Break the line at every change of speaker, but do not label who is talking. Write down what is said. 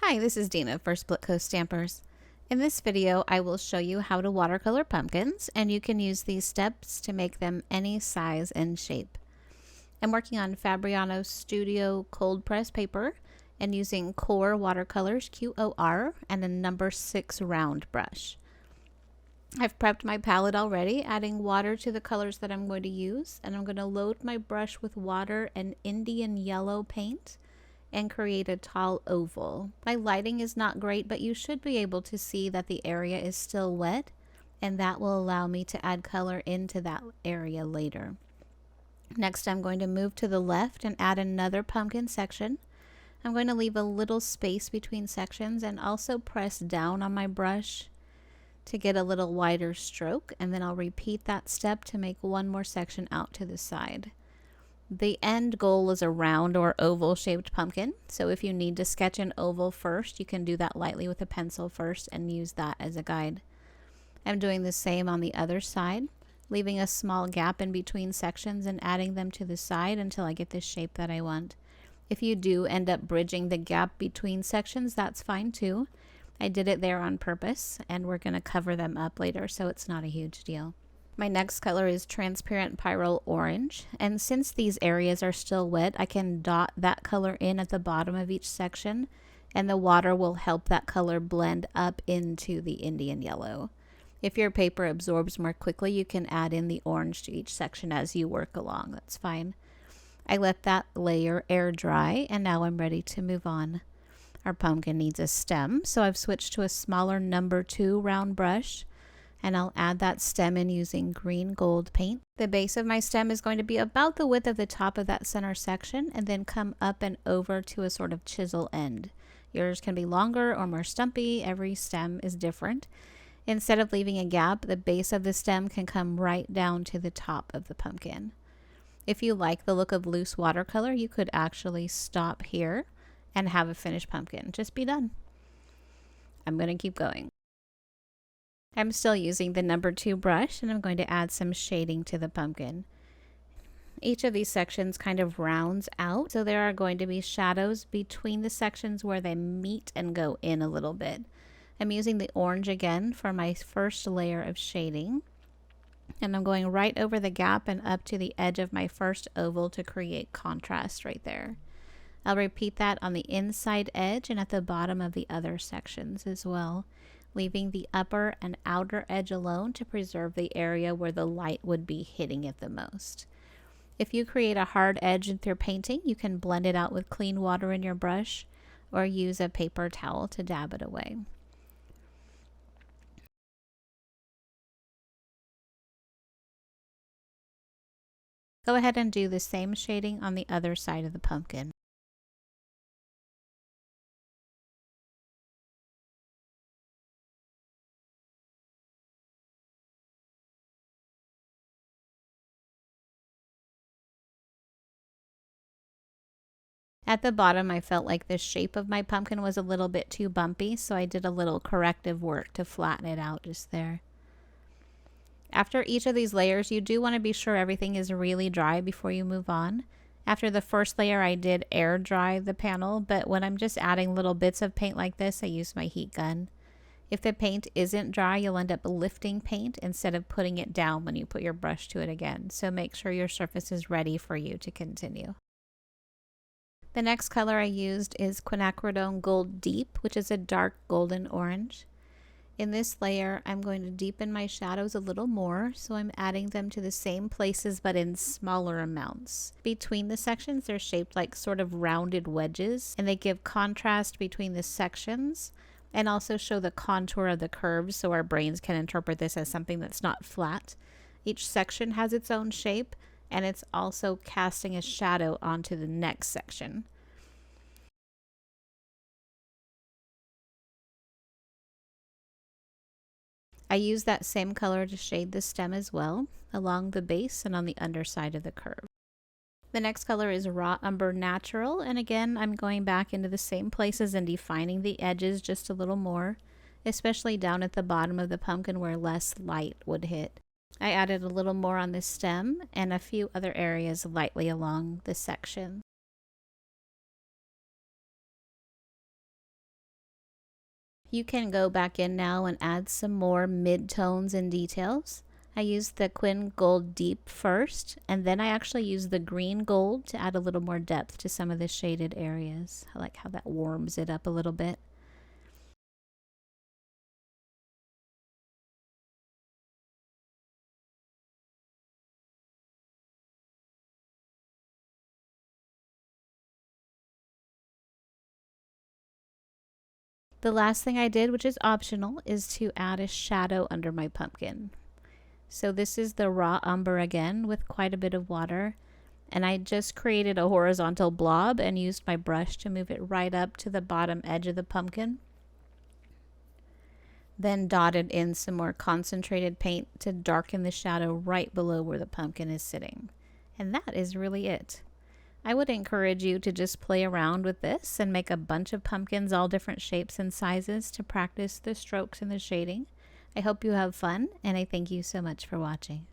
Hi, this is Dina for Splitcoaststampers. In this video, I will show you how to watercolor pumpkins, and you can use these steps to make them any size and shape. I'm working on Fabriano Studio cold press paper and using Core Watercolors QOR and a number 6 round brush. I've prepped my palette already, adding water to the colors that I'm going to use, and I'm going to load my brush with water and Indian yellow paint and create a tall oval. My lighting is not great, but you should be able to see that the area is still wet, and that will allow me to add color into that area later. Next, I'm going to move to the left and add another pumpkin section. I'm going to leave a little space between sections and also press down on my brush to get a little wider stroke, and then I'll repeat that step to make one more section out to the side. The end goal is a round or oval shaped pumpkin, so if you need to sketch an oval first, you can do that lightly with a pencil first and use that as a guide. I'm doing the same on the other side, leaving a small gap in between sections and adding them to the side until I get the shape that I want. If you do end up bridging the gap between sections, that's fine too. I did it there on purpose, and we're going to cover them up later, so it's not a huge deal. My next color is transparent pyrrole orange, and since these areas are still wet, I can dot that color in at the bottom of each section, and the water will help that color blend up into the Indian yellow. If your paper absorbs more quickly, you can add in the orange to each section as you work along. That's fine. I let that layer air dry, and now I'm ready to move on. Our pumpkin needs a stem, so I've switched to a smaller number 2 round brush, and I'll add that stem in using green gold paint. The base of my stem is going to be about the width of the top of that center section and then come up and over to a sort of chisel end. Yours can be longer or more stumpy. Every stem is different. Instead of leaving a gap, the base of the stem can come right down to the top of the pumpkin. If you like the look of loose watercolor, you could actually stop here and have a finished pumpkin. Just be done. I'm going to keep going. I'm still using the number 2 brush, and I'm going to add some shading to the pumpkin. Each of these sections kind of rounds out, so there are going to be shadows between the sections where they meet and go in a little bit. I'm using the orange again for my first layer of shading, and I'm going right over the gap and up to the edge of my first oval to create contrast right there. I'll repeat that on the inside edge and at the bottom of the other sections as well, leaving the upper and outer edge alone to preserve the area where the light would be hitting it the most. If you create a hard edge with your painting, you can blend it out with clean water in your brush or use a paper towel to dab it away. Go ahead and do the same shading on the other side of the pumpkin. At the bottom, I felt like the shape of my pumpkin was a little bit too bumpy, so I did a little corrective work to flatten it out just there. After each of these layers, you do want to be sure everything is really dry before you move on. After the first layer, I did air dry the panel, but when I'm just adding little bits of paint like this, I use my heat gun. If the paint isn't dry, you'll end up lifting paint instead of putting it down when you put your brush to it again, so make sure your surface is ready for you to continue. The next color I used is Quinacridone Gold Deep, which is a dark golden orange. In this layer, I'm going to deepen my shadows a little more, so I'm adding them to the same places but in smaller amounts. Between the sections, they're shaped like sort of rounded wedges, and they give contrast between the sections and also show the contour of the curves so our brains can interpret this as something that's not flat. Each section has its own shape, and it's also casting a shadow onto the next section. I use that same color to shade the stem as well, along the base and on the underside of the curve. The next color is Raw Umber Natural, and again I'm going back into the same places and defining the edges just a little more, especially down at the bottom of the pumpkin where less light would hit. I added a little more on the stem and a few other areas lightly along the section. You can go back in now and add some more mid-tones and details. I used the Quin Gold Deep first, and then I actually used the green gold to add a little more depth to some of the shaded areas. I like how that warms it up a little bit. The last thing I did, which is optional, is to add a shadow under my pumpkin. So this is the raw umber again with quite a bit of water. And I just created a horizontal blob and used my brush to move it right up to the bottom edge of the pumpkin. Then dotted in some more concentrated paint to darken the shadow right below where the pumpkin is sitting. And that is really it. I would encourage you to just play around with this and make a bunch of pumpkins all different shapes and sizes to practice the strokes and the shading. I hope you have fun, and I thank you so much for watching.